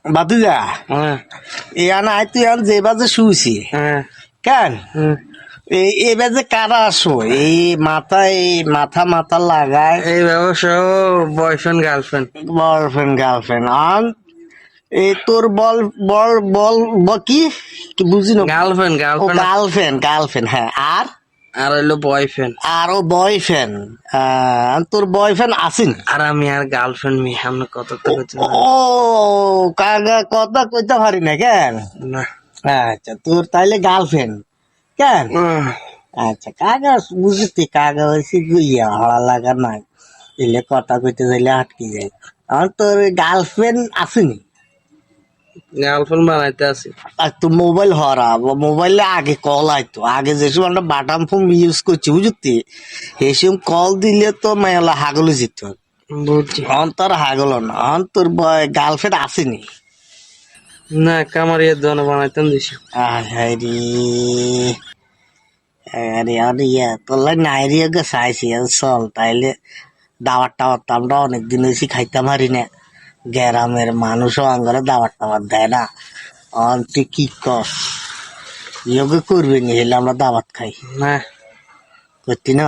বাতিজা ইয়ান আই তুই আন যে বাজে শুইছি কেন এই বাজে কারা আসো এই মাথা মাথা লাগায় এই ব্যবসা বয়ফ্রেন্ড গার্লফ্রেন্ড আন এই তোর বল বল বল কি বুঝি না গার্লফ্রেন্ড হ্যাঁ আর হইলো বয়ফ্রেন্ড আরো বয়ফ্রেন্ড তোর বয়ফ্রেন্ড আছেন আর আমি আর গার্লফ্রেন্ড মি আমরা কত ও কাগা কথা কইতে পারি না কেন না আচ্ছা তোর তাইলে গার্লফ্রেন্ড কেন আচ্ছা কাগা বুঝতে কাগা হয়েছে গুইয়া হড়া লাগা নাই এলে কথা কইতে যাইলে আটকে যায় আর তোর গার্লফ্রেন্ড আসেনি গার্লফ্রেন্ড বানাইতে আছি আর তো মোবাইল হরা মোবাইলে আগে কল আইতো আগে যে সময় আমরা বাটাম ফোন ইউজ করছি বুঝতি এই সময় কল দিলে তো মেলা হাগলে যেত বুঝছি অন্তর হাগল না অন্তর গার্লফ্রেন্ড আসেনি না কামারিয়ার দোকান বানাইতাম দিছি আরে আরে আরে তোর নাইরিয়া গে চাইছি চল তাইলে দাওয়াত টাওয়াত আমরা অনেকদিন হয়েছি খাইতাম হারি না গ্রামের মানুষও আঙ্গারে দাওয়াত টাওয়াত দেয় না তুই কি কর ইয়োগে করবি নি হলে আমরা দাওয়াত খাই না করতি না